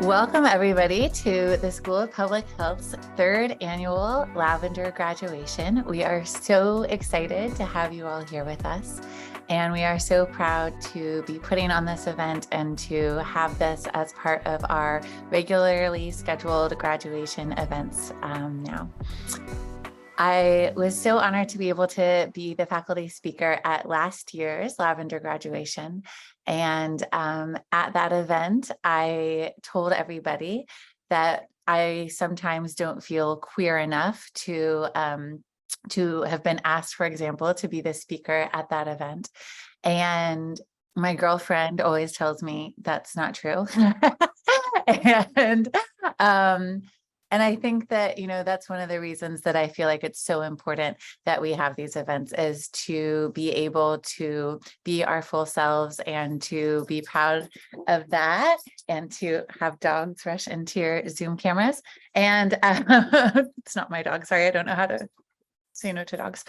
Welcome everybody to the School of Public Health's third annual Lavender Graduation. We are so excited to have you all here with us. And we are so proud to be putting on this event and to have this as part of our regularly scheduled graduation events now. I was so honored to be able to be the faculty speaker at last year's Lavender Graduation. And at that event, I told everybody that I sometimes don't feel queer enough to have been asked, for example, to be the speaker at that event. And my girlfriend always tells me that's not true. And I think that, that's one of the reasons that I feel like it's so important that we have these events, is to be able to be our full selves and to be proud of that and to have dogs rush into your Zoom cameras. And it's not my dog. Sorry, I don't know how to say no to dogs.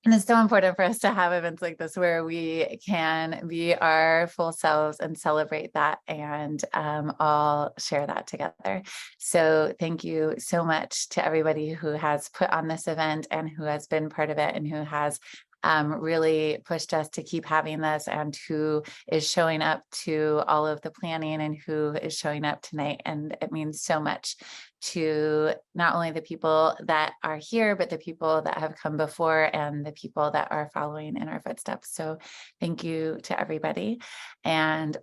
And it's so important for us to have events like this where we can be our full selves and celebrate that and all share that together. So thank you so much to everybody who has put on this event and who has been part of it and who has really pushed us to keep having this, and who is showing up to all of the planning and who is showing up tonight. And it means so much to not only the people that are here, but the people that have come before and the people that are following in our footsteps. So thank you to everybody. And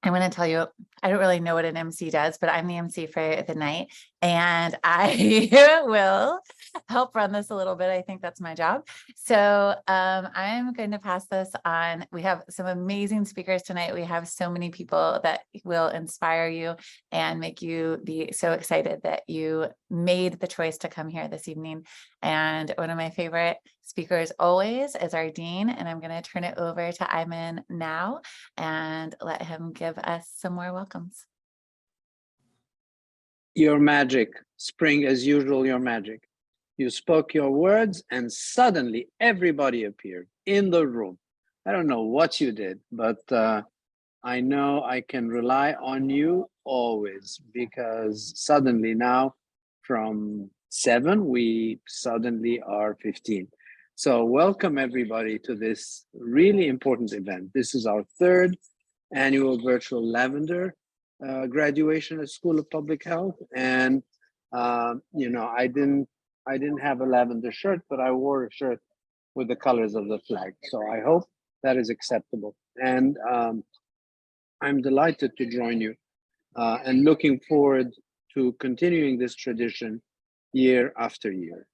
I want to tell you, I don't really know what an MC does, but I'm the MC for the night, and I will help run this a little bit. I think that's my job. So I'm going to pass this on. We have some amazing speakers tonight. We have so many people that will inspire you and make you be so excited that you made the choice to come here this evening. And one of my favorite speakers always is our dean, and I'm going to turn it over to Emaline now and let him give us some more welcomes. Your magic, spring as usual, your magic. You spoke your words and suddenly everybody appeared in the room. I don't know what you did, but I know I can rely on you always, because suddenly now from 7, we suddenly are 15. So welcome everybody to this really important event. This is our third annual virtual Lavender graduation at School of Public Health. And I didn't have a lavender shirt, but I wore a shirt with the colors of the flag. So I hope that is acceptable. And I'm delighted to join you and looking forward to continuing this tradition year after year.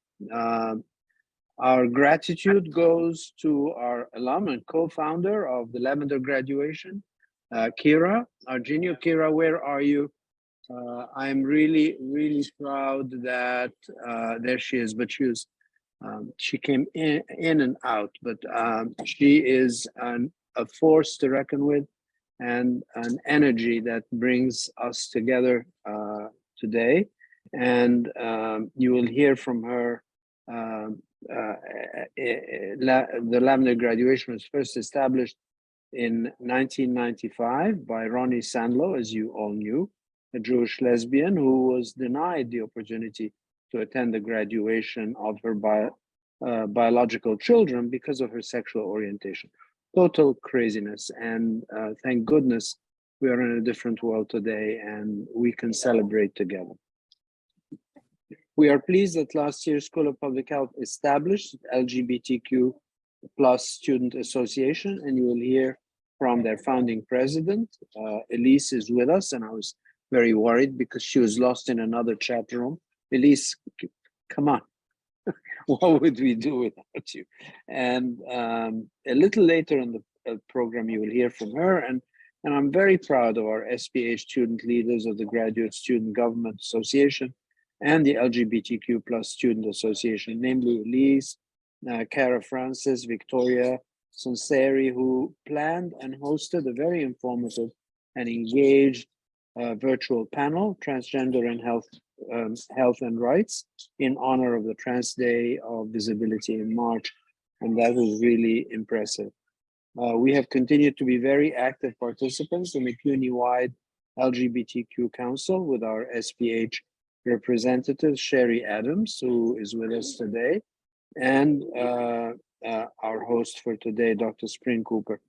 Our gratitude goes to our alum and co-founder of the Lavender Graduation, Kira, our junior. Kira, where are you? I'm really, really proud that there she is, but she came in and out, but she is a force to reckon with and an energy that brings us together today. And you will hear from her. The Lavender Graduation was first established in 1995 by Ronni Sanlo, as you all knew, a Jewish lesbian who was denied the opportunity to attend the graduation of her biological children because of her sexual orientation. Total craziness. And thank goodness we are in a different world today and we can celebrate together. We are pleased that last year School of Public Health established LGBTQ plus Student Association, and you will hear from their founding president. Elise is with us, and I was very worried because she was lost in another chat room. Elise, come on. What would we do without you? And a little later in the program, you will hear from her. And I'm very proud of our SPH student leaders of the Graduate Student Government Association and the LGBTQ plus Student Association, namely Elise, Cara Francis, Victoria, Sunseri, who planned and hosted a very informative and engaged virtual panel, Transgender and Health and Rights, in honor of the Trans Day of Visibility in March. And that was really impressive. We have continued to be very active participants in the CUNY-wide LGBTQ Council with our SPH representative, Sherry Adams, who is with us today, and our host for today, Dr. Spring Cooper.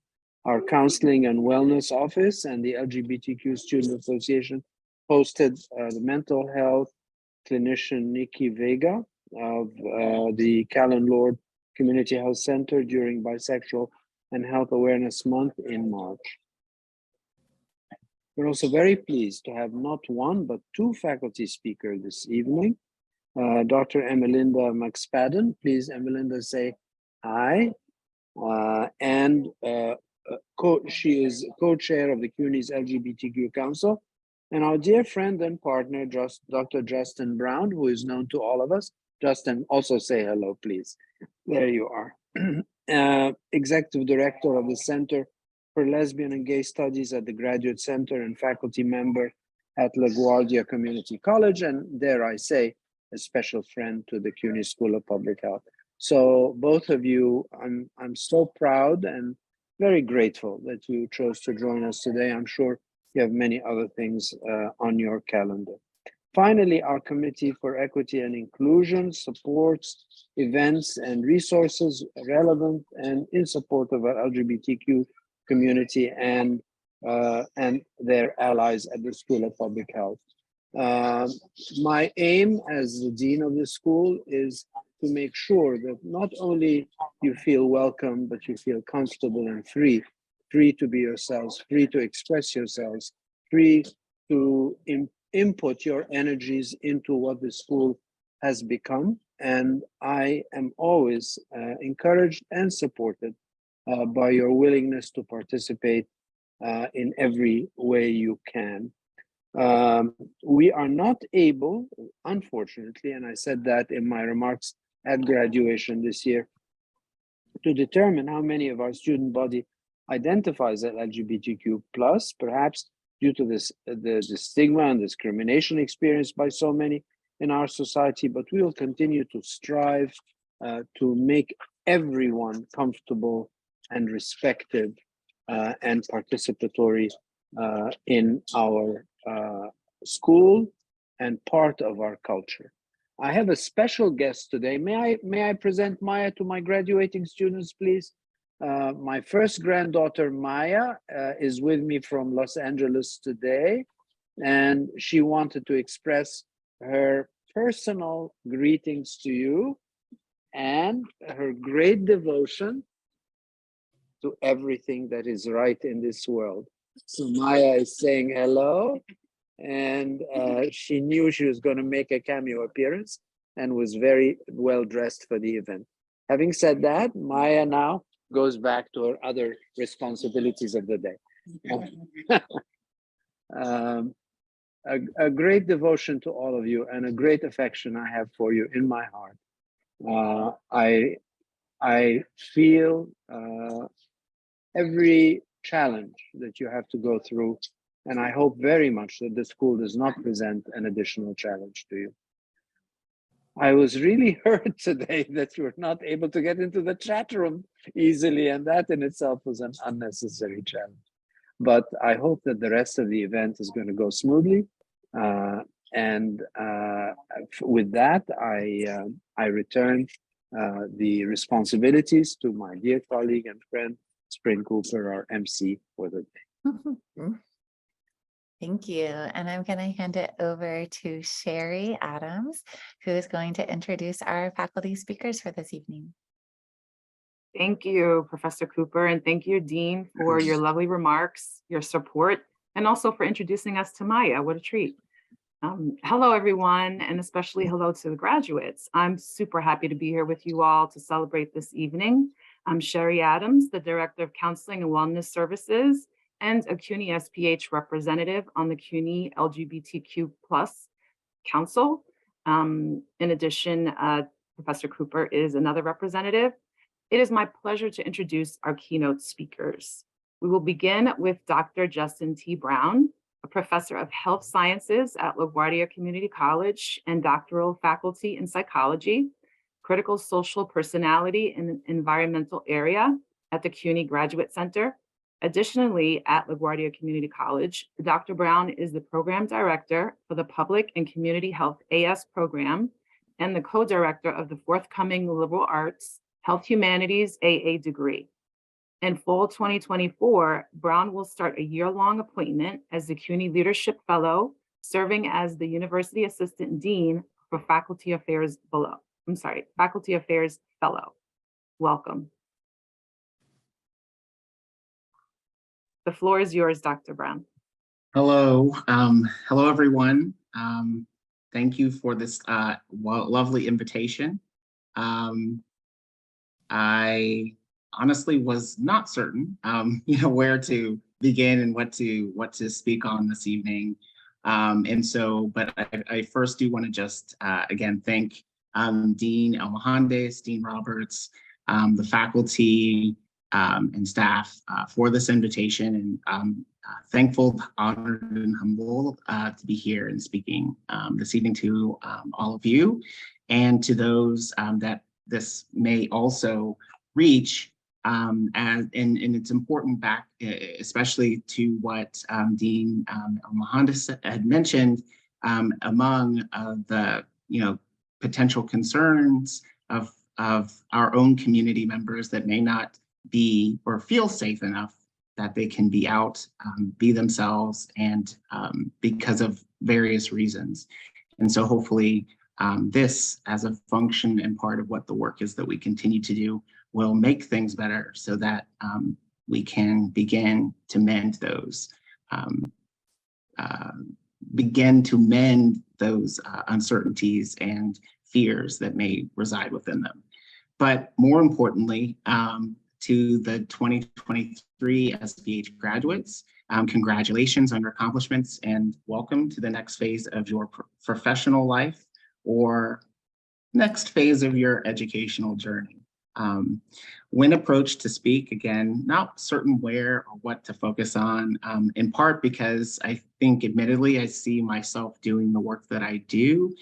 Our Counseling and Wellness Office and the LGBTQ Student Association hosted the mental health clinician Nikki Vega of the Callan Lord Community Health Center during Bisexual and Health Awareness Month in March. We're also very pleased to have not one, but two faculty speakers this evening. Dr. Emaline McSpadden, please, Emaline, say hi. She is co-chair of the CUNY's LGBTQ Council. And our dear friend and partner, Dr. Justin Brown, who is known to all of us. Justin, also say hello, please. There you are. Executive Director of the Center for Lesbian and Gay Studies at the Graduate Center and faculty member at LaGuardia Community College, and dare I say, a special friend to the CUNY School of Public Health. So both of you, I'm so proud and very grateful that you chose to join us today. I'm sure you have many other things on your calendar. Finally, our Committee for Equity and Inclusion supports events and resources relevant and in support of our LGBTQ community and their allies at the School of Public Health. My aim as the Dean of the school is to make sure that not only you feel welcome, but you feel comfortable and free to be yourselves, free to express yourselves, free to input your energies into what the school has become. And I am always encouraged and supported by your willingness to participate in every way you can. We are not able, unfortunately, and I said that in my remarks at graduation this year, to determine how many of our student body identifies as LGBTQ+, perhaps due to the stigma and discrimination experienced by so many in our society, but we will continue to strive to make everyone comfortable and respected and participatory in our school and part of our culture. I have a special guest today. May I present Maya to my graduating students, please? My first granddaughter, Maya, is with me from Los Angeles today, and she wanted to express her personal greetings to you and her great devotion to everything that is right in this world. So Maya is saying hello, and she knew she was going to make a cameo appearance and was very well dressed for the event. Having said that, Maya now goes back to her other responsibilities of the day. A great devotion to all of you and a great affection I have for you in my heart. I feel every challenge that you have to go through, and I hope very much that the school does not present an additional challenge to you. I was really hurt today that you were not able to get into the chat room easily, and that in itself was an unnecessary challenge. But I hope that the rest of the event is going to go smoothly. With that, I return the responsibilities to my dear colleague and friend, Spring Cooper, our MC for the day. Thank you. And I'm going to hand it over to Sherry Adams, who is going to introduce our faculty speakers for this evening. Thank you, Professor Cooper, and thank you, Dean, for your lovely remarks, your support, and also for introducing us to Maya. What a treat. Hello, everyone, and especially hello to the graduates. I'm super happy to be here with you all to celebrate this evening. I'm Sherry Adams, the Director of Counseling and Wellness Services and a CUNY SPH representative on the CUNY LGBTQ Council. In addition, Professor Cooper is another representative. It is my pleasure to introduce our keynote speakers. We will begin with Dr. Justin T. Brown, a professor of health sciences at LaGuardia Community College and doctoral faculty in psychology, critical social personality in the environmental area, at the CUNY Graduate Center. Additionally, at LaGuardia Community College, Dr. Brown is the program director for the Public and Community Health AS program and the co-director of the forthcoming Liberal Arts Health Humanities AA degree. In fall 2024, Brown will start a year-long appointment as the CUNY Leadership Fellow, serving as the University Assistant Dean for Faculty Affairs Faculty Affairs Fellow. Welcome. The floor is yours, Dr. Brown. Hello, hello everyone. Thank you for this lovely invitation. I honestly was not certain, where to begin and what to speak on this evening. But I first do want to just again thank Dean Almohandes, Dean Roberts, the faculty and staff for this invitation, and thankful, honored, and humble to be here and speaking this evening to all of you, and to those that this may also reach. And it's important back, especially to what Dean Almohandes had mentioned, among the potential concerns of our own community members that may not be or feel safe enough that they can be out, be themselves, and because of various reasons. And so hopefully this, as a function and part of what the work is that we continue to do, will make things better so that we can begin to mend those uncertainties and fears that may reside within them. But more importantly, to the 2023 SPH graduates, congratulations on your accomplishments and welcome to the next phase of your professional life or next phase of your educational journey. When approached to speak, again, not certain where or what to focus on, in part because I think admittedly I see myself doing the work that I do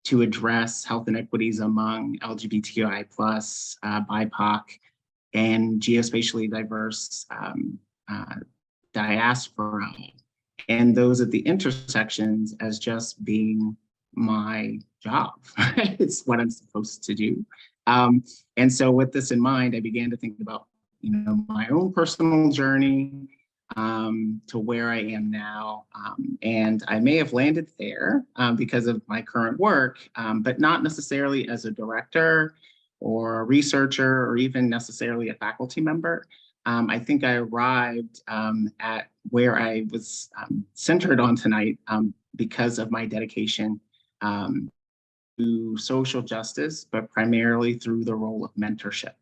to address health inequities among LGBTQI+, BIPOC, and geospatially diverse diaspora, and those at the intersections as just being my job. It's what I'm supposed to do. And so with this in mind, I began to think about, my own personal journey to where I am now. And I may have landed there because of my current work, but not necessarily as a director or a researcher or even necessarily a faculty member. I think I arrived at where I was centered on tonight because of my dedication to social justice, but primarily through the role of mentorship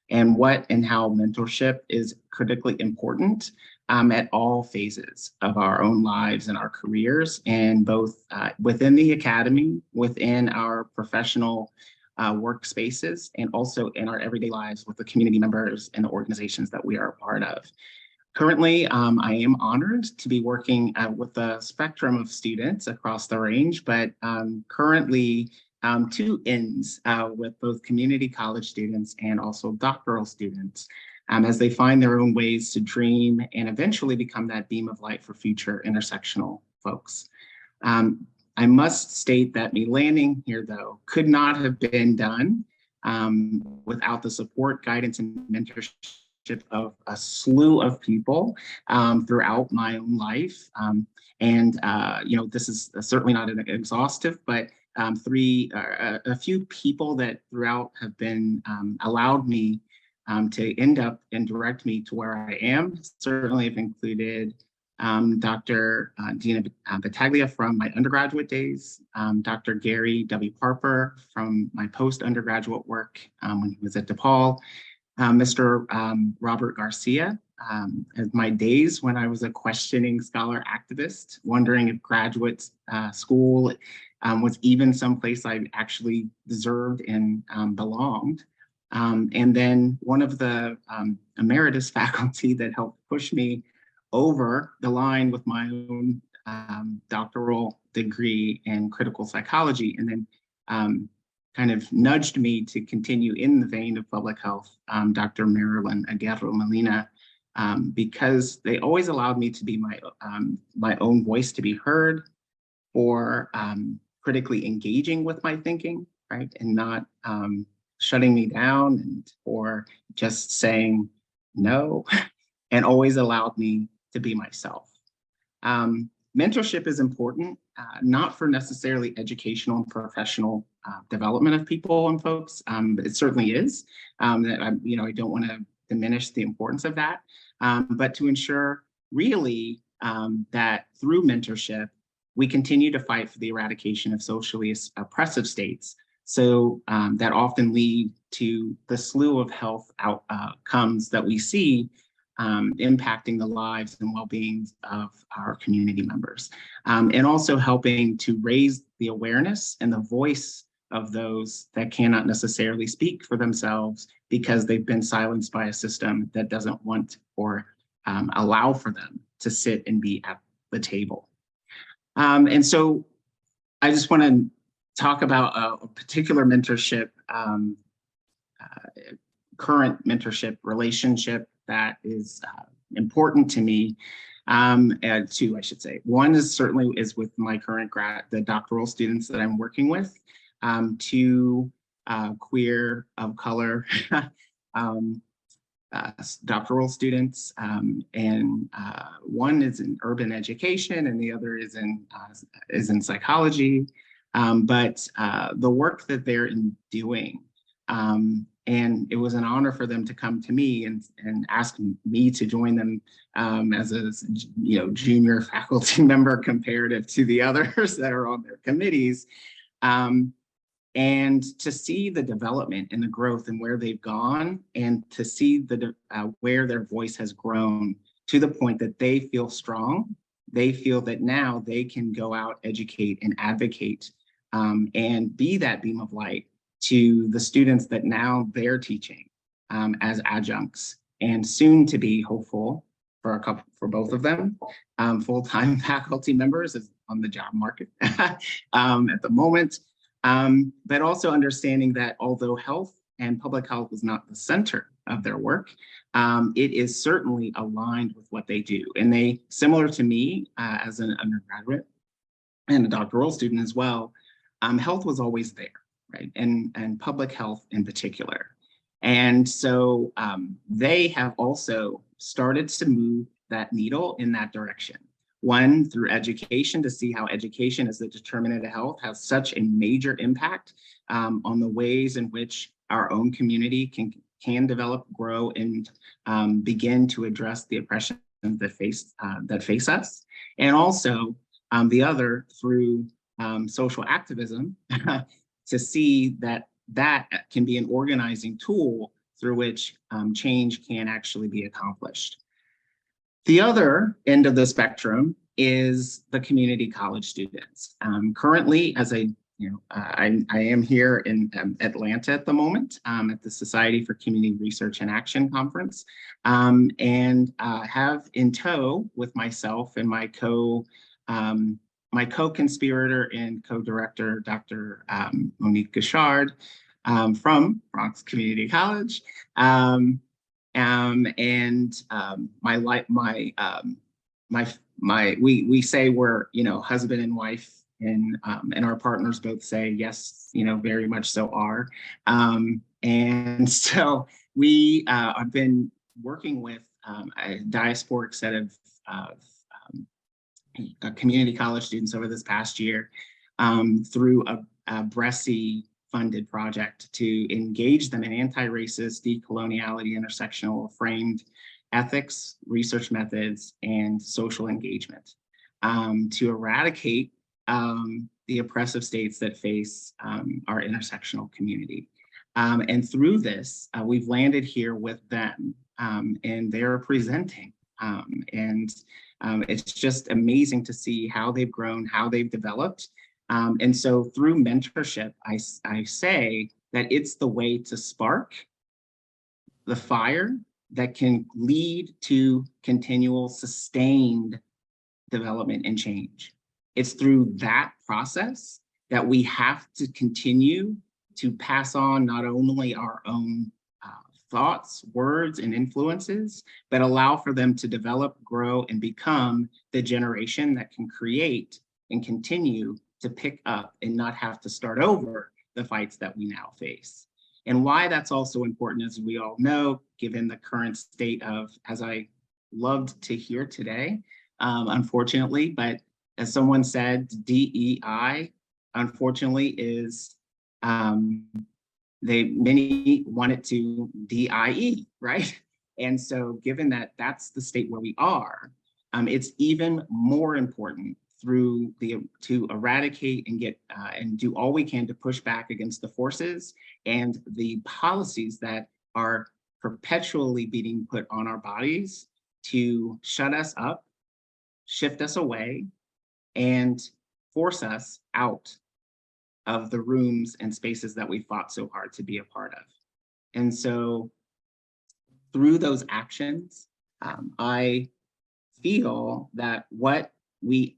and what and how mentorship is critically important at all phases of our own lives and our careers, and both within the academy, within our professional workspaces, and also in our everyday lives with the community members and the organizations that we are a part of. Currently, I am honored to be working with a spectrum of students across the range, but currently two ends with both community college students and also doctoral students as they find their own ways to dream and eventually become that beam of light for future intersectional folks. I must state that me landing here, though, could not have been done without the support, guidance, and mentorship of a slew of people throughout my own life. This is certainly not an exhaustive, but a few people that throughout have been allowed me to end up and direct me to where I am. Certainly have included Dr. Dina Battaglia from my undergraduate days, Dr. Gary W. Parper from my post-undergraduate work when he was at DePaul, Mr. Robert Garcia, at my days when I was a questioning scholar activist, wondering if graduate school was even someplace I actually deserved and belonged. And then one of the emeritus faculty that helped push me over the line with my own doctoral degree in critical psychology. And then kind of nudged me to continue in the vein of public health, Dr. Marilyn Aguirre Molina, because they always allowed me to be my own voice to be heard, for critically engaging with my thinking, right? And not shutting me down, and or just saying no, and always allowed me to be myself. Mentorship is important, not for necessarily educational and professional development of people and folks, but it certainly is. That I don't want to diminish the importance of that, but to ensure really that through mentorship, we continue to fight for the eradication of socially oppressive states, so that often lead to the slew of health outcomes that we see impacting the lives and well-being of our community members, and also helping to raise the awareness and the voice of those that cannot necessarily speak for themselves because they've been silenced by a system that doesn't want or allow for them to sit and be at the table. And so I just want to talk about a particular mentorship, current mentorship relationship that is important to me, and two, I should say. One is certainly with my current the doctoral students that I'm working with, two queer of color doctoral students, and one is in urban education and the other is in psychology. But the work that they're doing, and it was an honor for them to come to me and ask me to join them as a junior faculty member comparative to the others that are on their committees. And to see the development and the growth and where they've gone, and to see where their voice has grown to the point that they feel strong. They feel that now they can go out, educate, and advocate, and be that beam of light to the students that now they're teaching as adjuncts, and soon to be hopeful for both of them, full-time faculty members on the job market at the moment. But also understanding that although health and public health is not the center of their work, it is certainly aligned with what they do. And they, similar to me as an undergraduate and a doctoral student as well, health was always there, right? And public health in particular. And so they have also started to move that needle in that direction. One, through education, to see how education as the determinant of health has such a major impact on the ways in which our own community can develop, grow, and begin to address the oppression that face us. And also the other, through social activism, to see that can be an organizing tool through which change can actually be accomplished. The other end of the spectrum is the community college students. Currently, as I am here in Atlanta at the moment at the Society for Community Research and Action Conference, and have in tow with myself and my co-conspirator and co-director, Dr. Monique Gouchard from Bronx Community College. We say we're husband and wife, and our partners both say yes, very much so are. And so we have been working with a diasporic set of community college students over this past year through a BRESI funded project to engage them in anti-racist, decoloniality, intersectional framed ethics, research methods, and social engagement to eradicate the oppressive states that face our intersectional community. And through this, we've landed here with them, and they're presenting. And it's just amazing to see how they've grown, how they've developed. And so through mentorship, I say that it's the way to spark the fire that can lead to continual sustained development and change. It's through that process that we have to continue to pass on not only our own thoughts, words, and influences, but allow for them to develop, grow, and become the generation that can create and continue to pick up and not have to start over the fights that we now face. And why that's also important, as we all know, given the current state of, as I loved to hear today, unfortunately, but as someone said, DEI, unfortunately, is many want it to DIE, right? And so given that that's the state where we are, it's even more important to eradicate and get and do all we can to push back against the forces and the policies that are perpetually being put on our bodies to shut us up, shift us away, and force us out of the rooms and spaces that we fought so hard to be a part of. And so through those actions, I feel that what we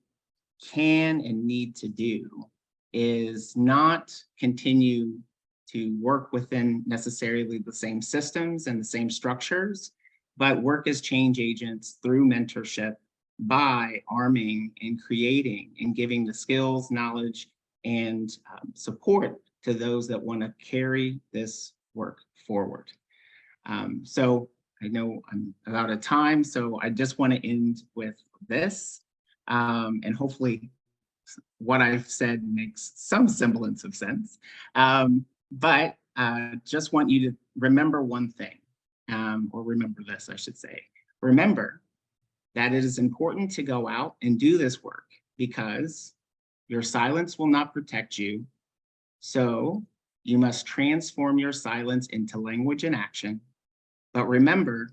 can and need to do is not continue to work within necessarily the same systems and the same structures, but work as change agents through mentorship by arming and creating and giving the skills, knowledge, and support to those that want to carry this work forward. So I know I'm out of time, so I just want to end with this. And hopefully what I've said makes some semblance of sense. But just want you to remember one thing, or remember this, I should say. Remember that it is important to go out and do this work because your silence will not protect you. So you must transform your silence into language and action. But remember,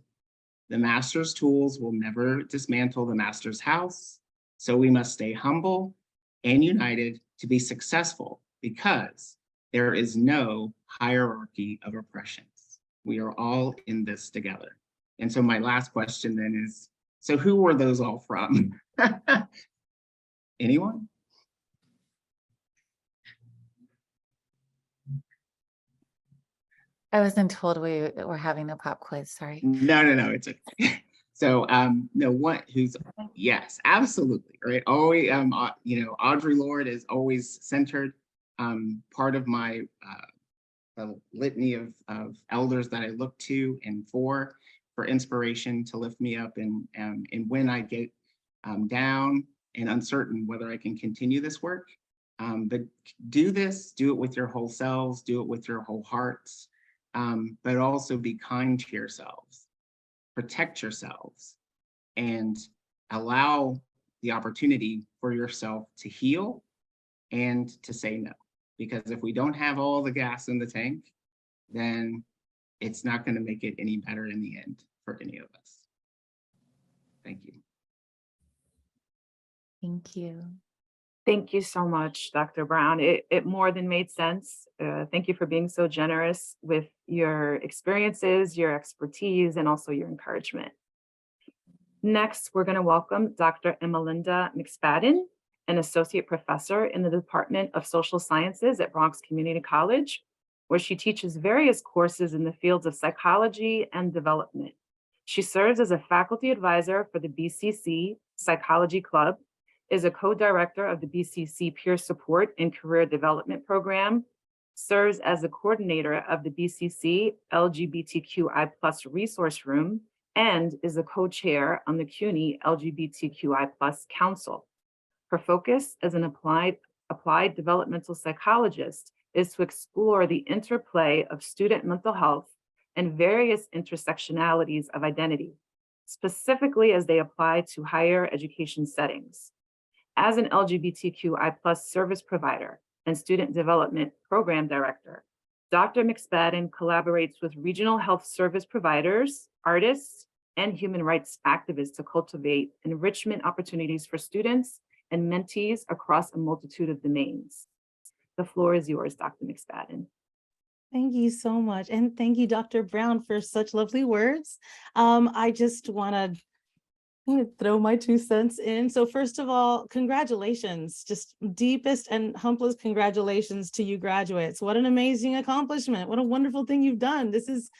the master's tools will never dismantle the master's house. So we must stay humble and united to be successful because there is no hierarchy of oppressions. We are all in this together. And so my last question then is, so who were those all from? Anyone? I wasn't told we were having a pop quiz, sorry. No, it's okay. So, no, yes, absolutely, right? Always, Audre Lorde is always centered. Part of my litany of elders that I look to and for inspiration to lift me up and when I get down and uncertain whether I can continue this work. But do it with your whole selves, do it with your whole hearts, but also be kind to yourselves, protect yourselves, and allow the opportunity for yourself to heal and to say no. Because if we don't have all the gas in the tank, then it's not going to make it any better in the end for any of us. Thank you. Thank you. Thank you so much, Dr. Brown. It more than made sense. Thank you for being so generous with your experiences, your expertise, and also your encouragement. Next, we're going to welcome Dr. Emaline McSpadden, an associate professor in the Department of Social Sciences at Bronx Community College, where she teaches various courses in the fields of psychology and development. She serves as a faculty advisor for the BCC Psychology Club, is a co-director of the BCC Peer Support and Career Development Program, serves as the coordinator of the BCC LGBTQI+ Resource Room, and is a co-chair on the CUNY LGBTQI+ Council. Her focus as an applied developmental psychologist is to explore the interplay of student mental health and various intersectionalities of identity, specifically as they apply to higher education settings. As an LGBTQI+ service provider and student development program director, Dr. McSpadden collaborates with regional health service providers, artists, and human rights activists to cultivate enrichment opportunities for students and mentees across a multitude of domains. The floor is yours, Dr. McSpadden. Thank you so much. And thank you, Dr. Brown, for such lovely words. I just want to I'm gonna throw my 2 cents in. So first of all, congratulations, just deepest and humblest congratulations to you graduates. What an amazing accomplishment. What a wonderful thing you've done. This is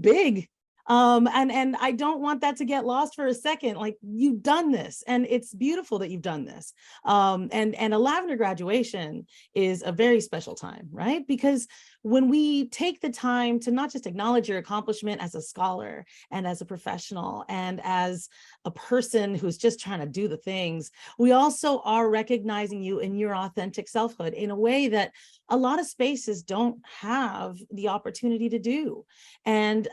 big. And I don't want that to get lost for a second. Like, you've done this, and it's beautiful that you've done this. And a Lavender graduation is a very special time, right? Because when we take the time to not just acknowledge your accomplishment as a scholar and as a professional and as a person who's just trying to do the things, we also are recognizing you in your authentic selfhood in a way that a lot of spaces don't have the opportunity to do. And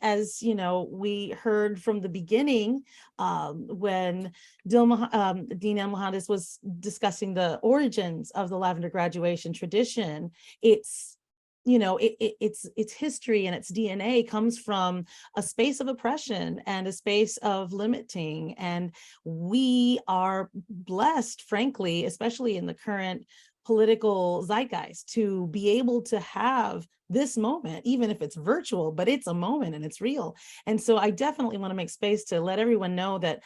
as you know, we heard from the beginning when Dean Elmohandis was discussing the origins of the Lavender graduation tradition, it's, you know, its history and its DNA comes from a space of oppression and a space of limiting. And we are blessed, frankly, especially in the current political zeitgeist, to be able to have this moment, even if it's virtual, but it's a moment and it's real. And so I definitely want to make space to let everyone know that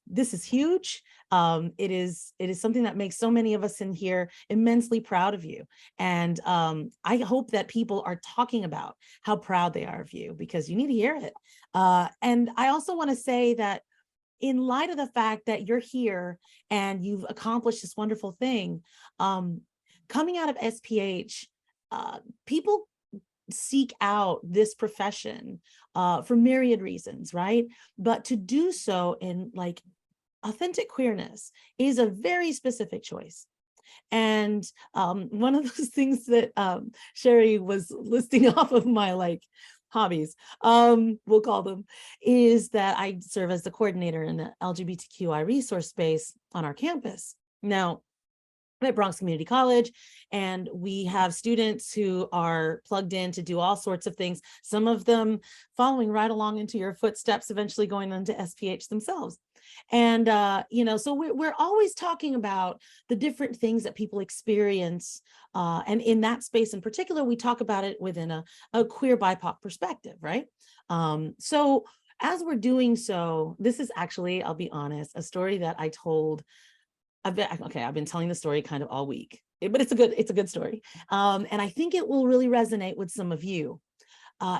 this is huge. It is something that makes so many of us in here immensely proud of you. And I hope that people are talking about how proud they are of you, because you need to hear it. And I also want to say that in light of the fact that you're here and you've accomplished this wonderful thing, coming out of SPH, people seek out this profession for myriad reasons, right? But to do so in like authentic queerness is a very specific choice. And one of those things that Sherry was listing off of my like hobbies, we'll call them, is that I serve as the coordinator in the LGBTQI resource space on our campus. Now, I'm at Bronx Community College, and we have students who are plugged in to do all sorts of things, some of them following right along into your footsteps, eventually going into SPH themselves. And, you know, so we're always talking about the different things that people experience. And in that space in particular, we talk about it within a queer BIPOC perspective, right? So as we're doing so, this is actually, I'll be honest, a story that I told. I've been telling the story kind of all week, but it's a good story. And I think it will really resonate with some of you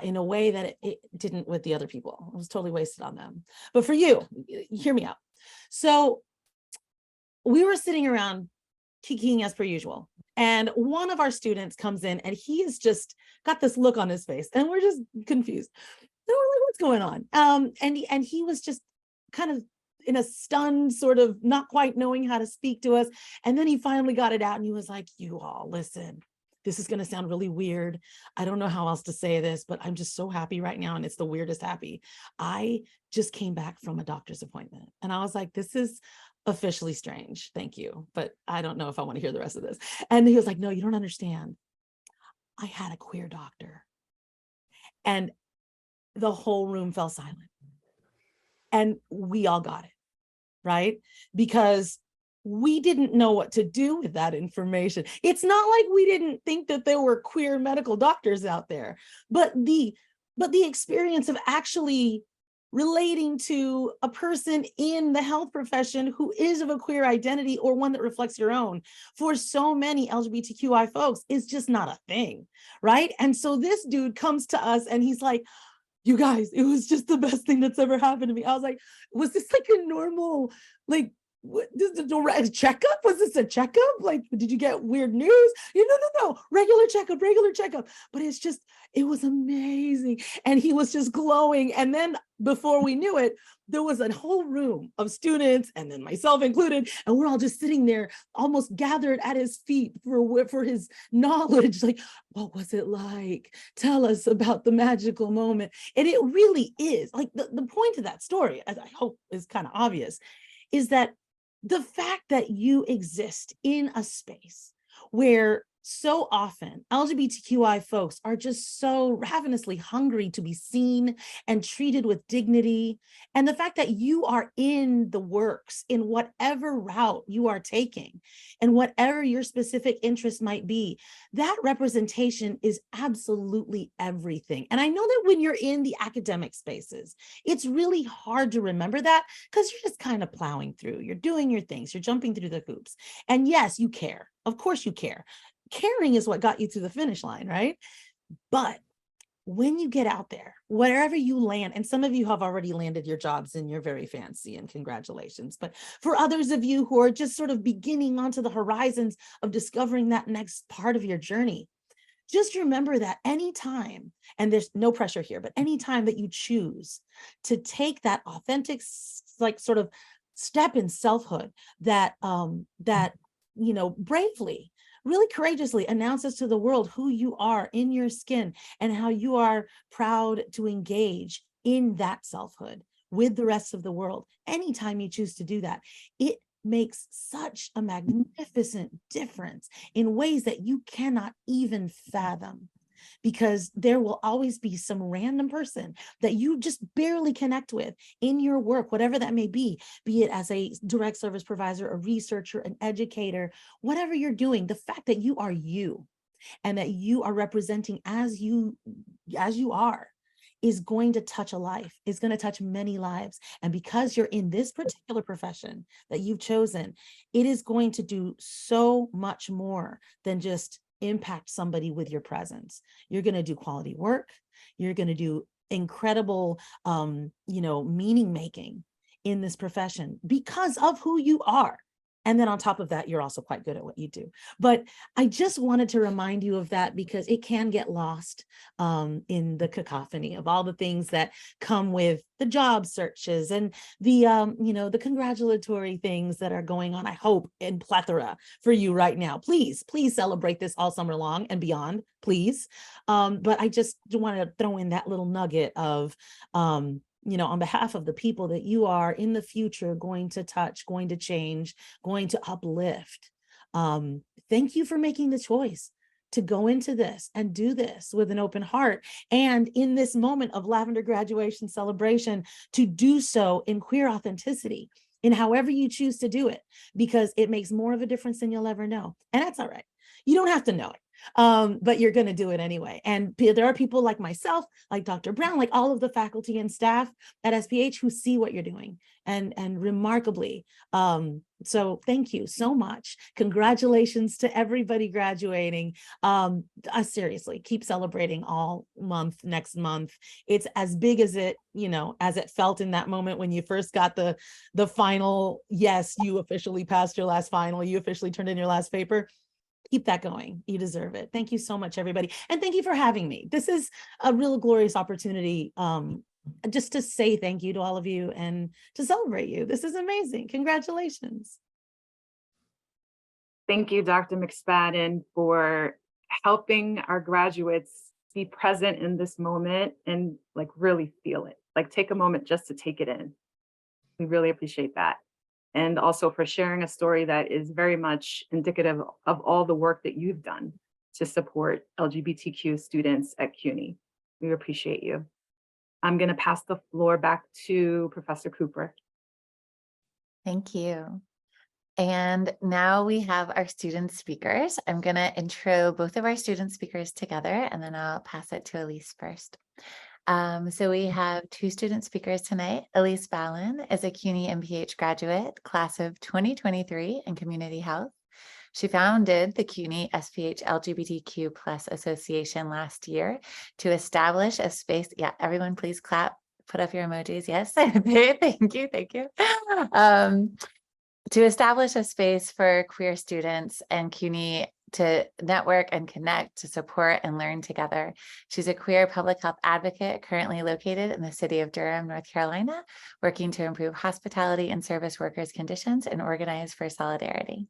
in a way that it didn't with the other people. It was totally wasted on them. But for you, hear me out. So we were sitting around kikiing as per usual. And one of our students comes in and he has just got this look on his face and we're just confused. So we're like, what's going on? And he was just kind of in a stunned sort of not quite knowing how to speak to us. And then he finally got it out and he was like, you all, listen, this is going to sound really weird. I don't know how else to say this, but I'm just so happy right now. And it's the weirdest happy. I just came back from a doctor's appointment. And I was like, this is officially strange. Thank you. But I don't know if I want to hear the rest of this. And he was like, no, you don't understand. I had a queer doctor. And the whole room fell silent. And we all got it. Right? Because we didn't know what to do with that information. It's not like we didn't think that there were queer medical doctors out there, but the experience of actually relating to a person in the health profession who is of a queer identity or one that reflects your own, for so many LGBTQI folks, is just not a thing, right? And so this dude comes to us and he's like, you guys, it was just the best thing that's ever happened to me. I was like, was this like a normal, like, what, this is a checkup? Was this a checkup? Like, did you get weird news? No, regular checkup. But it's just, it was amazing. And he was just glowing. And then before we knew it, there was a whole room of students, and then myself included, and we're all just sitting there almost gathered at his feet for his knowledge. Like, what was it like? Tell us about the magical moment. And it really is, like, the point of that story, as I hope is kind of obvious, is that the fact that you exist in a space where So often, LGBTQI folks are just so ravenously hungry to be seen and treated with dignity. And the fact that you are in the works in whatever route you are taking and whatever your specific interest might be, that representation is absolutely everything. And I know that when you're in the academic spaces, it's really hard to remember that because you're just kind of plowing through, you're doing your things, you're jumping through the hoops. And yes, you care. Of course you care. Caring is what got you to the finish line, right? But when you get out there, wherever you land, and some of you have already landed your jobs and you're very fancy and congratulations, but for others of you who are just sort of beginning onto the horizons of discovering that next part of your journey, just remember that anytime, and there's no pressure here, but anytime that you choose to take that authentic, like sort of step in selfhood that, bravely, really courageously announces to the world who you are in your skin and how you are proud to engage in that selfhood with the rest of the world. Anytime you choose to do that, it makes such a magnificent difference in ways that you cannot even fathom, because there will always be some random person that you just barely connect with in your work, whatever that may be it as a direct service provider, a researcher, an educator, whatever you're doing. The fact that you are you and that you are representing as you are is going to touch a life, is going to touch many lives. And because you're in this particular profession that you've chosen, it is going to do so much more than just impact somebody with your presence. You're going to do quality work. You're going to do incredible, meaning making in this profession because of who you are. And then on top of that, you're also quite good at what you do. But I just wanted to remind you of that because it can get lost in the cacophony of all the things that come with the job searches and the congratulatory things that are going on, I hope, in plethora for you right now. Please celebrate this all summer long and beyond, please. But I just want to throw in that little nugget of, on behalf of the people that you are in the future going to touch, going to change, going to uplift. Thank you for making the choice to go into this and do this with an open heart. And in this moment of Lavender Graduation Celebration, to do so in queer authenticity, in however you choose to do it, because it makes more of a difference than you'll ever know. And that's all right. You don't have to know it. But you're going to do it anyway. And there are people like myself, like Dr. Brown, like all of the faculty and staff at SPH who see what you're doing and remarkably. So thank you so much. Congratulations to everybody graduating. Seriously, keep celebrating all month, next month. It's as big as it felt in that moment when you first got the final, yes, you officially passed your last final, you officially turned in your last paper. Keep that going. You deserve it. Thank you so much, everybody. And thank you for having me. This is a real glorious opportunity just to say thank you to all of you and to celebrate you. This is amazing. Congratulations. Thank you, Dr. McSpadden, for helping our graduates be present in this moment and really feel it. Take a moment just to take it in. We really appreciate that. And also for sharing a story that is very much indicative of all the work that you've done to support LGBTQ students at CUNY. We appreciate you. I'm going to pass the floor back to Professor Cooper. Thank you. And now we have our student speakers. I'm going to intro both of our student speakers together, and then I'll pass it to Elise first. So we have two student speakers tonight. Elise Balan is a CUNY SPH graduate, class of 2023 in community health. She founded the CUNY SPH LGBTQ+ Association last year to establish a space. Yeah, everyone please clap, put up your emojis. Yes, thank you. To establish a space for queer students and CUNY to network and connect, to support and learn together. She's a queer public health advocate currently located in the city of Durham, North Carolina, working to improve hospitality and service workers' conditions and organize for solidarity.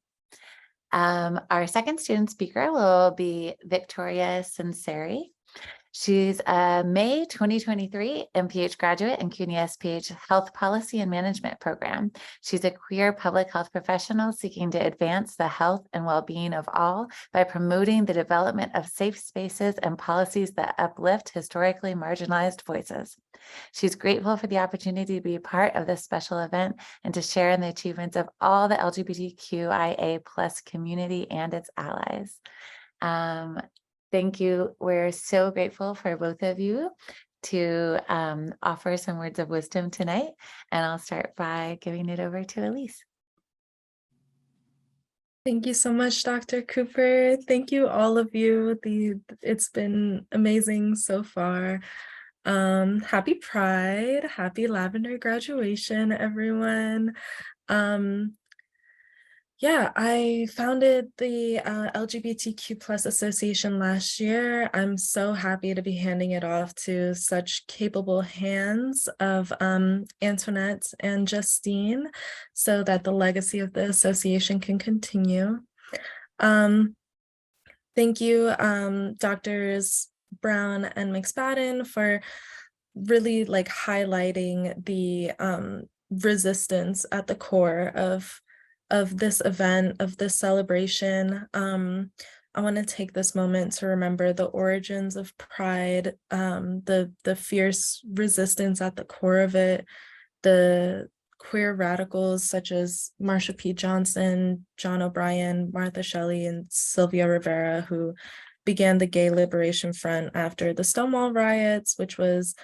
Our second student speaker will be Victoria Sunseri. She's a May 2023 MPH graduate in CUNY SPH Health Policy and Management program. She's a queer public health professional seeking to advance the health and well-being of all by promoting the development of safe spaces and policies that uplift historically marginalized voices. She's grateful for the opportunity to be a part of this special event and to share in the achievements of all the LGBTQIA+ community and its allies. Thank you. We're so grateful for both of you to offer some words of wisdom tonight. And I'll start by giving it over to Elise. Thank you so much, Dr. Cooper. Thank you, all of you. It's been amazing so far. Happy Pride, happy Lavender Graduation, everyone. Yeah, I founded the LGBTQ+ Association last year. I'm so happy to be handing it off to such capable hands of Antoinette and Justine so that the legacy of the association can continue. Thank you, Drs. Brown and McSpadden, for really like highlighting the resistance at the core of this event, of this celebration. I want to take this moment to remember the origins of Pride, the fierce resistance at the core of it, the queer radicals such as Marsha P. Johnson, John O'Brien, Martha Shelley, and Sylvia Rivera, who began the Gay Liberation Front after the Stonewall riots, which was,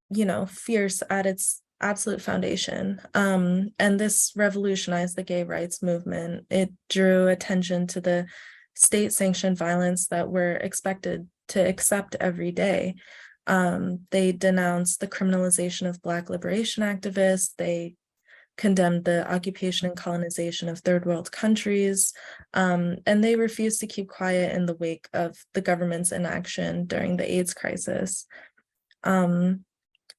you know, fierce at its absolute foundation. And this revolutionized the gay rights movement. It drew attention to the state-sanctioned violence that we're expected to accept every day. They denounced the criminalization of Black liberation activists. They condemned the occupation and colonization of third world countries. And they refused to keep quiet in the wake of the government's inaction during the AIDS crisis.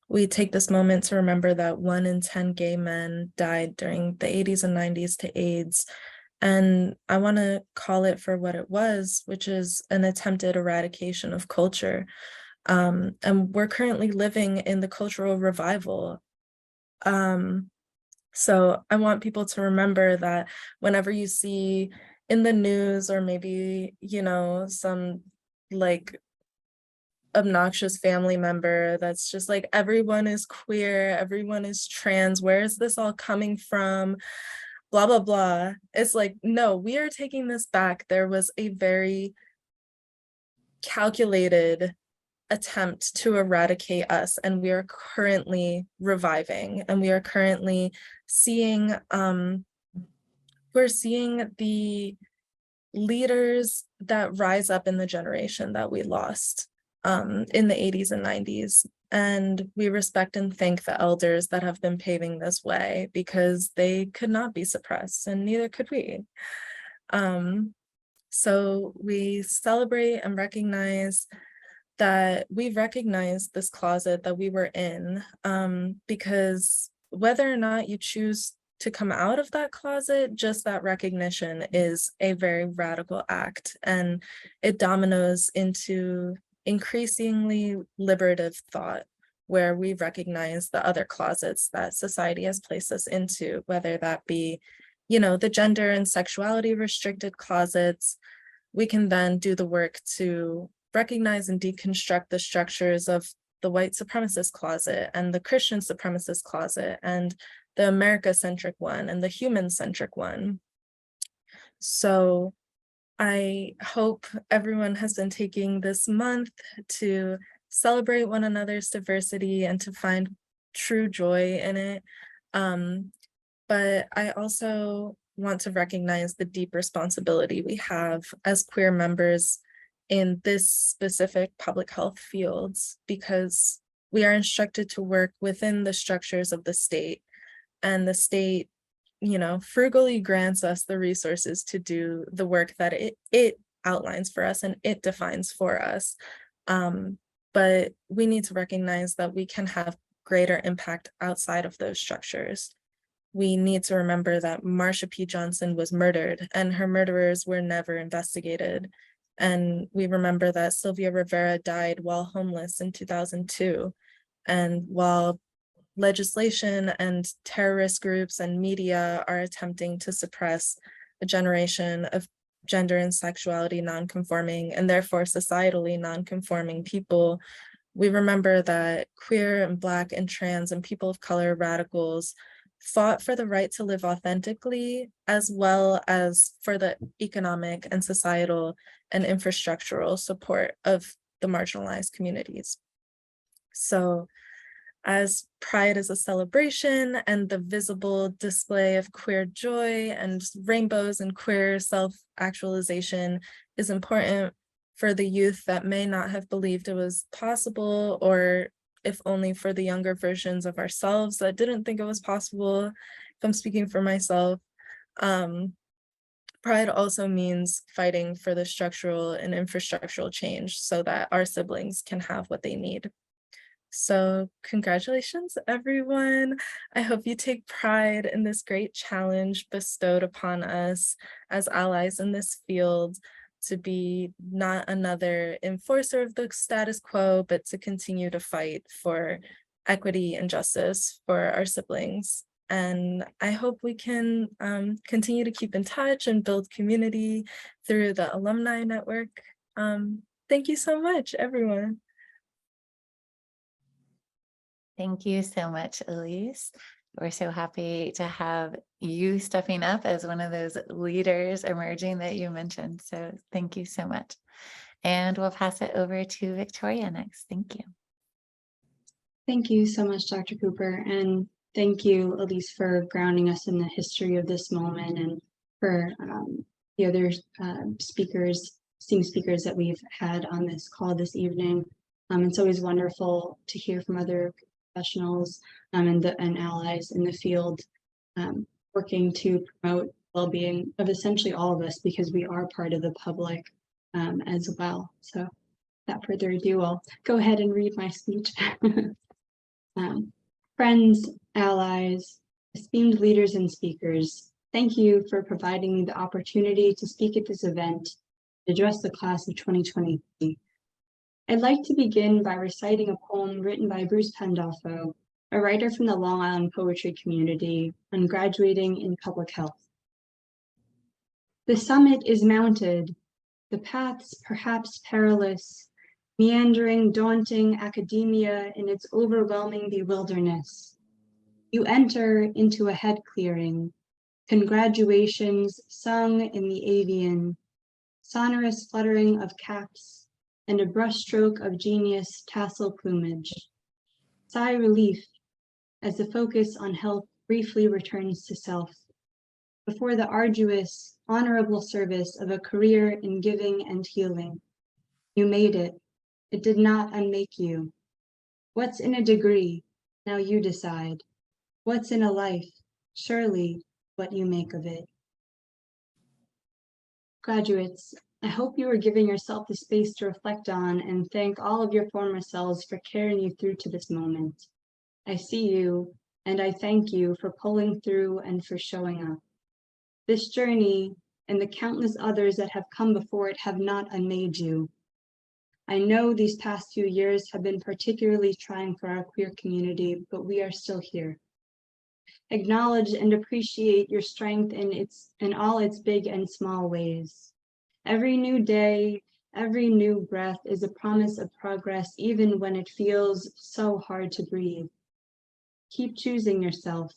We take this moment to remember that 1 in 10 gay men died during the 80s and 90s to AIDS. And I want to call it for what it was, which is an attempted eradication of culture. And we're currently living in the cultural revival. So I want people to remember that whenever you see in the news, or maybe, you know, some like obnoxious family member that's just like, everyone is queer, everyone is trans, where is this all coming from, blah blah blah, it's like, no, we are taking this back. There was a very calculated attempt to eradicate us, and we are currently reviving, and we are currently seeing we're seeing the leaders that rise up in the generation that we lost in the 80s and 90s. And we respect and thank the elders that have been paving this way, because they could not be suppressed, and neither could we. So we celebrate and recognize that we've recognized this closet that we were in, because whether or not you choose to come out of that closet, just that recognition is a very radical act, and it dominoes into increasingly liberative thought, where we recognize the other closets that society has placed us into, whether that be, you know, the gender and sexuality restricted closets. We can then do the work to recognize and deconstruct the structures of the white supremacist closet and the Christian supremacist closet and the America-centric one and the human-centric one. So I hope everyone has been taking this month to celebrate one another's diversity and to find true joy in it. But I also want to recognize the deep responsibility we have as queer members in this specific public health fields, because we are instructed to work within the structures of the state, and the state, you know, frugally grants us the resources to do the work that it outlines for us and it defines for us. But we need to recognize that we can have greater impact outside of those structures. We need to remember that Marsha P. Johnson was murdered and her murderers were never investigated. And we remember that Sylvia Rivera died while homeless in 2002. And while legislation and terrorist groups and media are attempting to suppress a generation of gender and sexuality nonconforming and therefore societally nonconforming people, we remember that queer and Black and trans and people of color radicals fought for the right to live authentically, as well as for the economic and societal and infrastructural support of the marginalized communities. So as Pride is a celebration and the visible display of queer joy and rainbows and queer self-actualization is important for the youth that may not have believed it was possible, or if only for the younger versions of ourselves that didn't think it was possible. If I'm speaking for myself, Pride also means fighting for the structural and infrastructural change so that our siblings can have what they need. So congratulations, everyone. I hope you take pride in this great challenge bestowed upon us as allies in this field, to be not another enforcer of the status quo, but to continue to fight for equity and justice for our siblings. And I hope we can continue to keep in touch and build community through the alumni network. Thank you so much, everyone. Thank you so much, Elise. We're so happy to have you stepping up as one of those leaders emerging that you mentioned. So thank you so much. And we'll pass it over to Victoria next. Thank you. Thank you so much, Dr. Cooper. And thank you, Elise, for grounding us in the history of this moment, and for the other esteemed speakers that we've had on this call this evening. It's always wonderful to hear from other professionals and allies in the field working to promote well-being of essentially all of us, because we are part of the public as well. So without further ado, I'll go ahead and read my speech. Friends, allies, esteemed leaders and speakers, thank you for providing me the opportunity to speak at this event and address the class of 2023. I'd like to begin by reciting a poem written by Bruce Pandolfo, a writer from the Long Island poetry community, on graduating in public health. The summit is mounted, the paths perhaps perilous, meandering, daunting academia in its overwhelming bewilderness. You enter into a head clearing, congratulations sung in the avian, sonorous fluttering of caps, and a brushstroke of genius tassel plumage. Sigh relief as the focus on health briefly returns to self, before the arduous, honorable service of a career in giving and healing. You made it. It did not unmake you. What's in a degree? Now you decide. What's in a life? Surely what you make of it. Graduates, I hope you are giving yourself the space to reflect on and thank all of your former selves for carrying you through to this moment. I see you, and I thank you for pulling through and for showing up. This journey and the countless others that have come before it have not unmade you. I know these past few years have been particularly trying for our queer community, but we are still here. Acknowledge and appreciate your strength in all its big and small ways. Every new day, every new breath is a promise of progress, even when it feels so hard to breathe. Keep choosing yourself,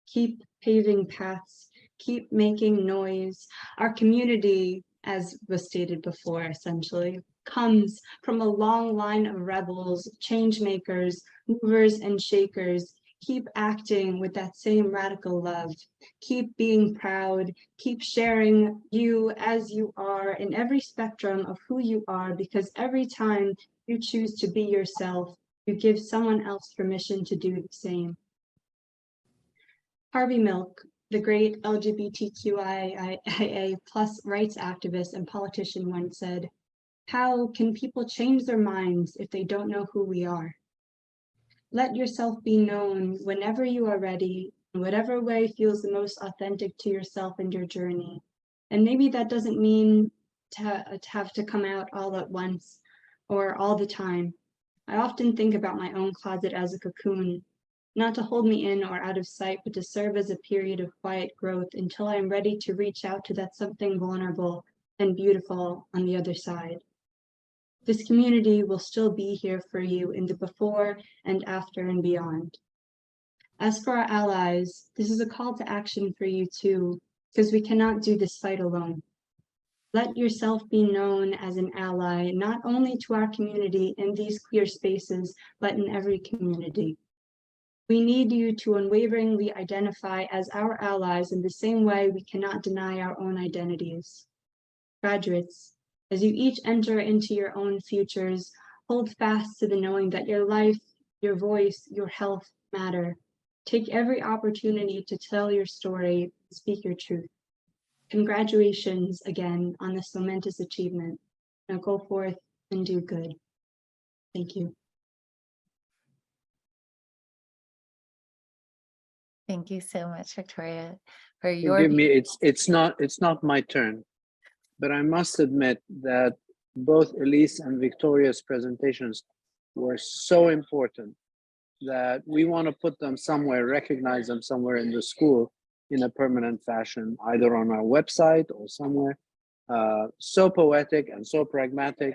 keep paving paths, keep making noise. Our community, as was stated before, essentially, comes from a long line of rebels, change makers, movers and shakers. Keep acting with that same radical love. Keep being proud. Keep sharing you as you are in every spectrum of who you are, because every time you choose to be yourself, you give someone else permission to do the same. Harvey Milk, the great LGBTQIA+ rights activist and politician, once said, "How can people change their minds if they don't know who we are?" Let yourself be known whenever you are ready, in whatever way feels the most authentic to yourself and your journey. And maybe that doesn't mean to have to come out all at once or all the time. I often think about my own closet as a cocoon, not to hold me in or out of sight, but to serve as a period of quiet growth until I am ready to reach out to that something vulnerable and beautiful on the other side. This community will still be here for you in the before and after and beyond. As for our allies, this is a call to action for you too, because we cannot do this fight alone. Let yourself be known as an ally, not only to our community in these queer spaces, but in every community. We need you to unwaveringly identify as our allies in the same way we cannot deny our own identities. Graduates, as you each enter into your own futures, hold fast to the knowing that your life, your voice, your health matter. Take every opportunity to tell your story, speak your truth. Congratulations again on this momentous achievement. Now go forth and do good. Thank you. Thank you so much, Victoria, for your. Forgive me, it's not my turn, but I must admit that both Elise and Victoria's presentations were so important that we want to put them somewhere, recognize them somewhere in the school in a permanent fashion, either on our website or somewhere. So poetic and so pragmatic,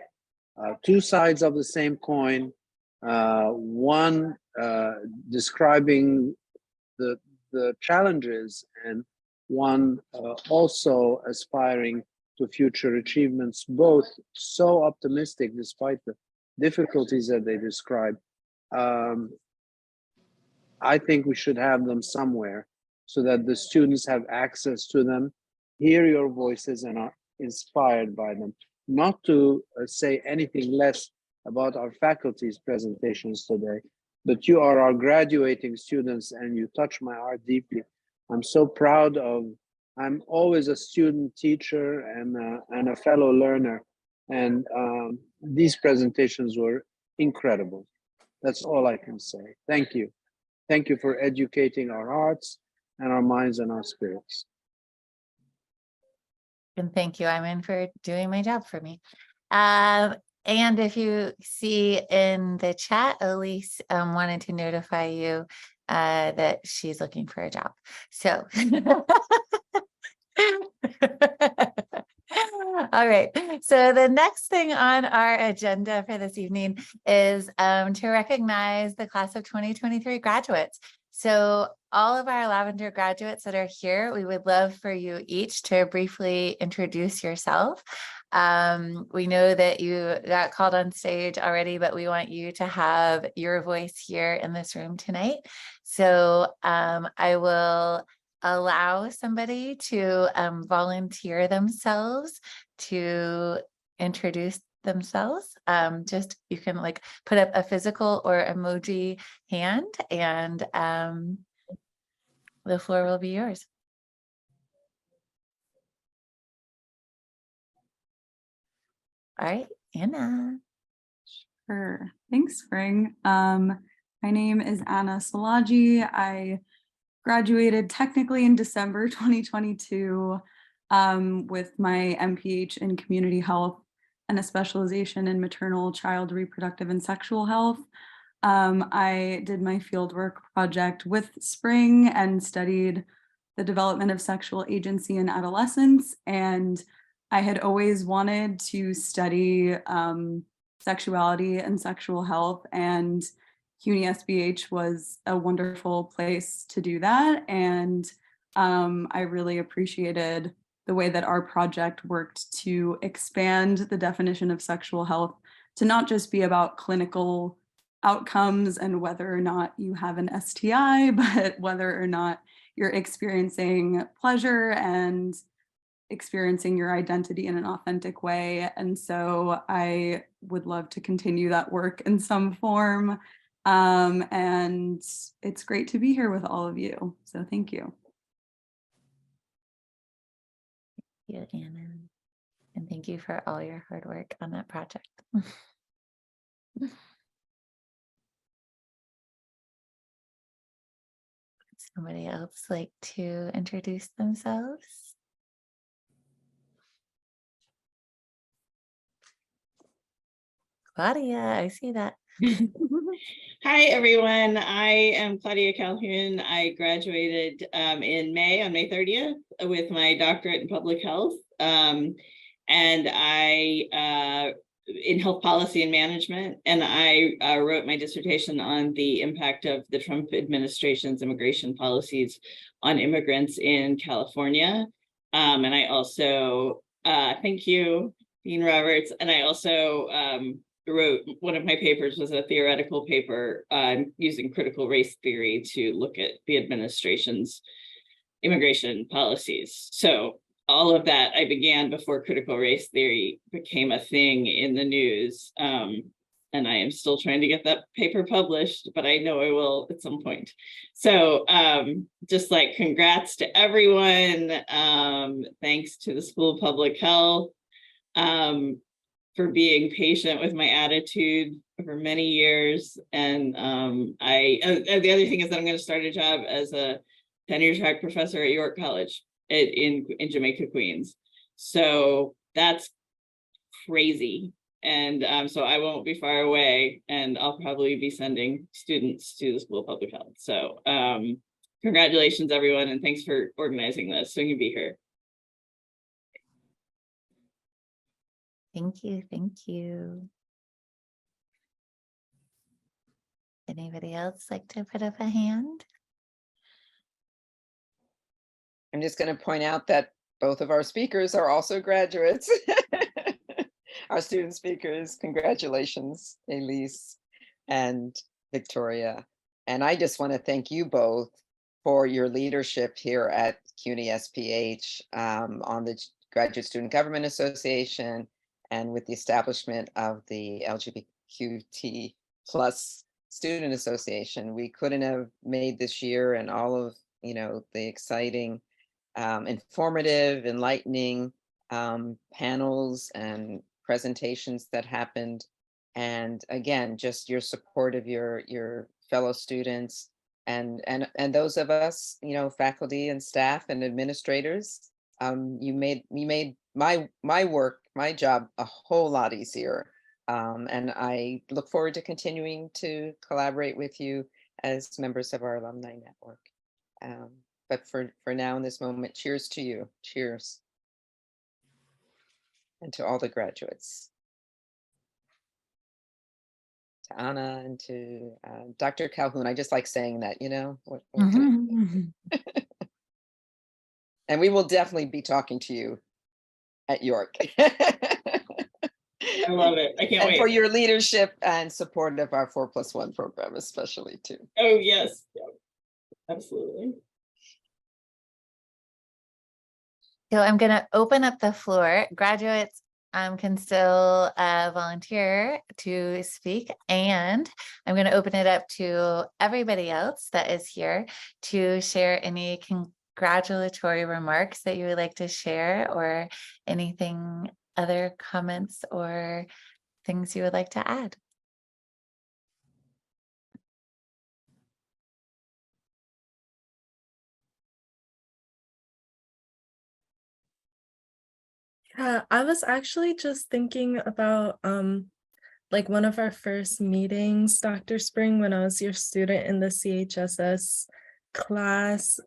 two sides of the same coin, one describing the challenges and one also aspiring to future achievements, both so optimistic despite the difficulties that they describe. I think we should have them somewhere so that the students have access to them, hear your voices and are inspired by them. Not to say anything less about our faculty's presentations today, but you are our graduating students and you touch my heart deeply. I'm so proud of, I'm always a student teacher and a fellow learner. And these presentations were incredible. That's all I can say. Thank you. Thank you for educating our hearts and our minds and our spirits. And thank you, Iman, for doing my job for me. And if you see in the chat, Elise wanted to notify you that she's looking for a job. So, all right. So the next thing on our agenda for this evening is to recognize the class of 2023 graduates. So all of our Lavender graduates that are here, we would love for you each to briefly introduce yourself. We know that you got called on stage already, but we want you to have your voice here in this room tonight. So I will allow somebody to volunteer themselves to introduce themselves. Just you can like put up a physical or emoji hand and the floor will be yours. All right, Anna. Sure. Thanks, Spring. My name is Anna Salaji. I graduated technically in December 2022 with my MPH in community health and a specialization in maternal, child, reproductive, and sexual health. I did my fieldwork project with Spring and studied the development of sexual agency in adolescence. And I had always wanted to study sexuality and sexual health, and CUNY SPH was a wonderful place to do that. And I really appreciated the way that our project worked to expand the definition of sexual health to not just be about clinical outcomes and whether or not you have an STI, but whether or not you're experiencing pleasure and experiencing your identity in an authentic way. And so I would love to continue that work in some form. And it's great to be here with all of you. So thank you. Thank you, Anna. And thank you for all your hard work on that project. Somebody else like to introduce themselves? Claudia, I see that. Hi, everyone. I am Claudia Calhoun. I graduated in May, on May 30th, with my doctorate in public health. And I in health policy and management. And I wrote my dissertation on the impact of the Trump administration's immigration policies on immigrants in California. And I also, thank you, Dean Roberts. And I also wrote, one of my papers was a theoretical paper using critical race theory to look at the administration's immigration policies. So all of that I began before critical race theory became a thing in the news. And I am still trying to get that paper published, but I know I will at some point. So just like congrats to everyone. Thanks to the School of Public Health for being patient with my attitude for many years. And the other thing is that I'm going to start a job as a tenure track professor at York College in Jamaica, Queens. So that's crazy. And so I won't be far away, and I'll probably be sending students to the School of Public Health. So congratulations, everyone, and thanks for organizing this so you can be here. Thank you. Thank you. Anybody else like to put up a hand? I'm just going to point out that both of our speakers are also graduates. Our student speakers, congratulations, Elise and Victoria. And I just want to thank you both for your leadership here at CUNY SPH on the Graduate Student Government Association and with the establishment of the LGBTQ+ Student Association. We couldn't have made this year and all of the exciting, informative, enlightening panels and presentations that happened. And again, just your support of your fellow students and those of us, faculty and staff and administrators. You made my work, my job a whole lot easier. And I look forward to continuing to collaborate with you as members of our alumni network. But for now, in this moment, cheers to you. Cheers. And to all the graduates. To Anna and to Dr. Calhoun. I just like saying that, And we will definitely be talking to you at York. I love it. I can't wait. For your leadership and support of our 4+1 program, especially too. Oh, yes. Yeah. Absolutely. So I'm going to open up the floor. Graduates can still volunteer to speak, and I'm going to open it up to everybody else that is here to share any congratulatory remarks that you would like to share, or anything, other comments or things you would like to add. Yeah, I was actually just thinking about like one of our first meetings, Dr. Spring, when I was your student in the CHSS class.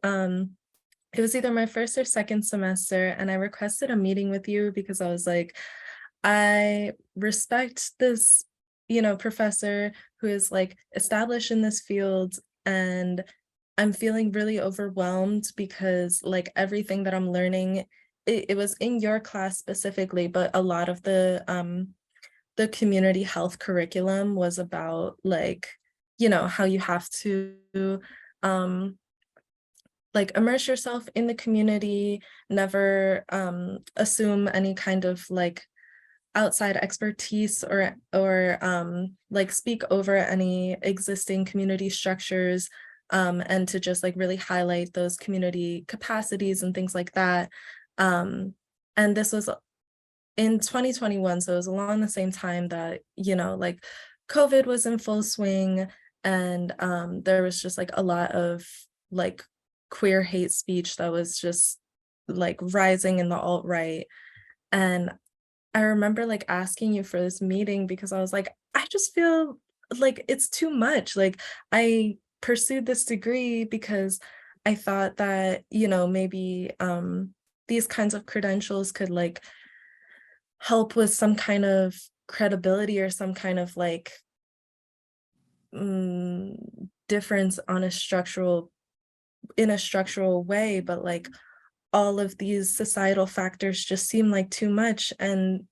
It was either my first or second semester, and I requested a meeting with you because I was like, I respect this, professor who is like established in this field, and I'm feeling really overwhelmed because like everything that I'm learning, it was in your class specifically, but a lot of the community health curriculum was about like, how you have to like immerse yourself in the community, never assume any kind of like outside expertise or like speak over any existing community structures, and to just like really highlight those community capacities and things like that. And this was in 2021, so it was along the same time that, like COVID was in full swing, and there was just like a lot of like queer hate speech that was just like rising in the alt-right. And I remember like asking you for this meeting because I was like, I just feel like it's too much. Like I pursued this degree because I thought that, you know, maybe these kinds of credentials could like help with some kind of credibility or some kind of like difference on a structural way, but like all of these societal factors just seem like too much. And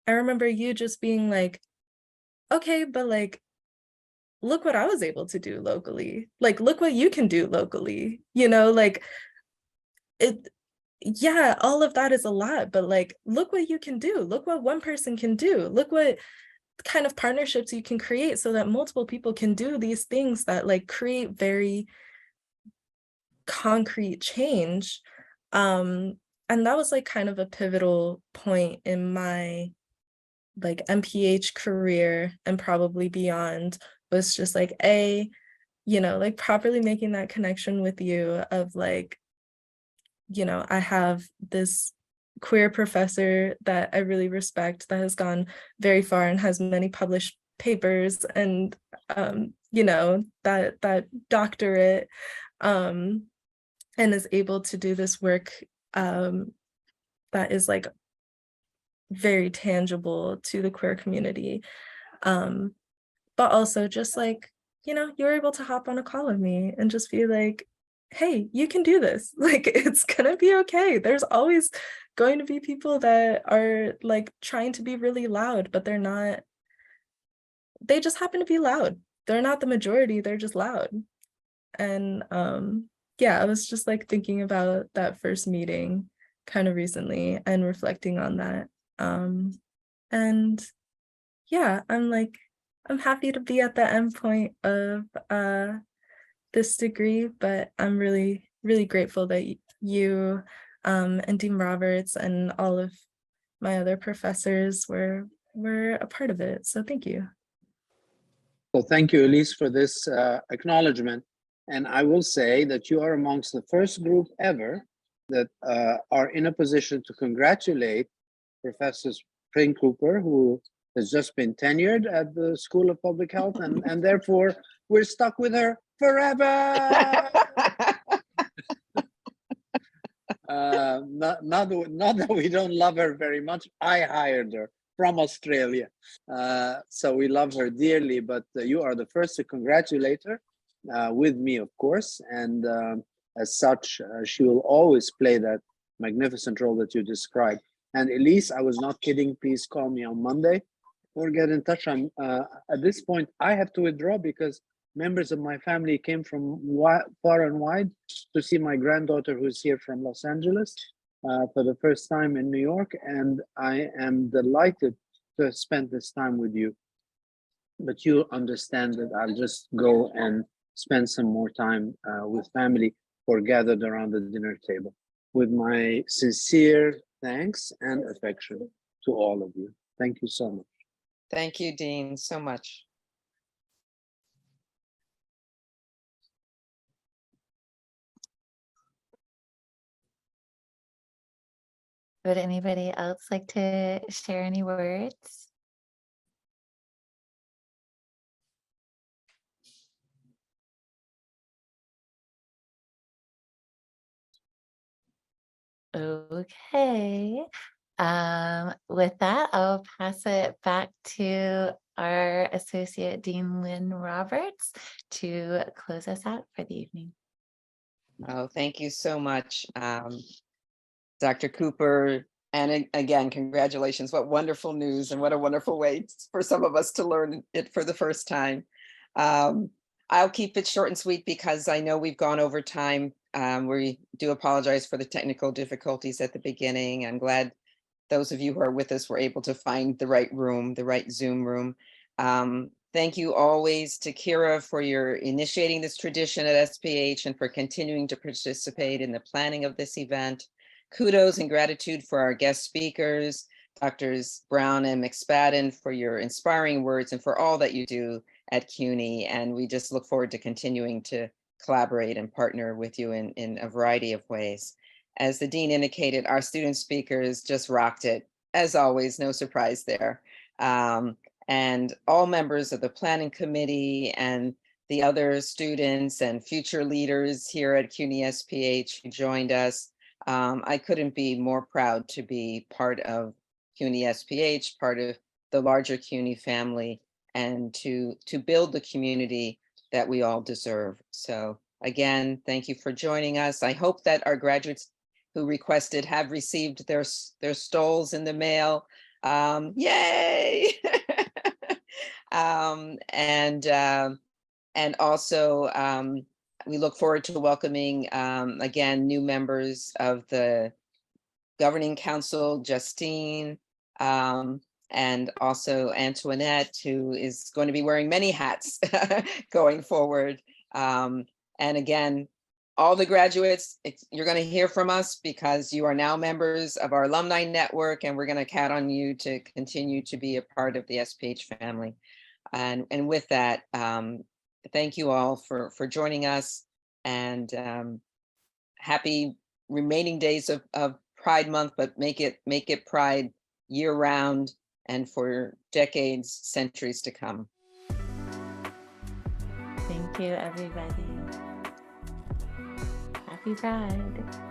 I remember you just being like, okay, but like, look what I was able to do locally. Like, look what you can do locally, you know, like it, yeah, all of that is a lot, but like, look what you can do. Look what one person can do. Look what kind of partnerships you can create so that multiple people can do these things that like create very concrete change. And that was like kind of a pivotal point in my like MPH career and probably beyond, was just like you know, like properly making that connection with you of like, you know, I have this queer professor that I really respect that has gone very far and has many published papers and you know, that doctorate and is able to do this work that is like very tangible to the queer community. But also just like, you know, you're able to hop on a call with me and just be like, hey, you can do this. Like, it's gonna be okay. There's always going to be people that are like trying to be really loud, but they're not, they just happen to be loud. They're not the majority, they're just loud. And yeah, I was just like thinking about that first meeting kind of recently and reflecting on that. And yeah, I'm happy to be at the end point of this degree, but I'm really, really grateful that you and Dean Roberts and all of my other professors were a part of it. So thank you. Well, thank you, Elise, for this acknowledgement. And I will say that you are amongst the first group ever that are in a position to congratulate Professor Spring Cooper, who has just been tenured at the School of Public Health, and therefore we're stuck with her forever. Not that we don't love her very much. I hired her from Australia, so we love her dearly, but you are the first to congratulate her, with me, of course, and as such, she will always play that magnificent role that you described. And Elise, I was not kidding. Please call me on Monday or get in touch. I'm at this point, I have to withdraw because members of my family came from far and wide to see my granddaughter, who's here from Los Angeles for the first time in New York. And I am delighted to spend this time with you. But you understand that I'll just go and spend some more time with family or gathered around the dinner table. With my sincere thanks and affection to all of you. Thank you so much. Thank you, Dean, so much. Would anybody else like to share any words? Okay. With that, I'll pass it back to our Associate Dean Lynn Roberts to close us out for the evening. Oh, thank you so much, Dr. Cooper. And again, congratulations. What wonderful news and what a wonderful way for some of us to learn it for the first time. I'll keep it short and sweet because I know we've gone over time. We do apologize for the technical difficulties at the beginning. I'm glad those of you who are with us were able to find the right room, the right Zoom room. Thank you always to Kira for your initiating this tradition at SPH and for continuing to participate in the planning of this event. Kudos and gratitude for our guest speakers, Drs. Brown and McSpadden, for your inspiring words and for all that you do at CUNY. And we just look forward to continuing to collaborate and partner with you in a variety of ways. As the Dean indicated, our student speakers just rocked it. as always, no surprise there. And all members of the planning committee and the other students and future leaders here at CUNY SPH who joined us. I couldn't be more proud to be part of CUNY SPH, part of the larger CUNY family, and to build the community that we all deserve. So again, thank you for joining us. I hope that our graduates who requested have received their stoles in the mail. Yay! And also, we look forward to welcoming, again, new members of the Governing Council, Justine, and also Antoinette, who is going to be wearing many hats going forward. And again, all the graduates, you're going to hear from us because you are now members of our alumni network, and we're going to count on you to continue to be a part of the SPH family. And with that, thank you all for joining us, and happy remaining days of Pride Month, but make it Pride year round and for decades, centuries to come. Thank you, everybody. Happy Pride.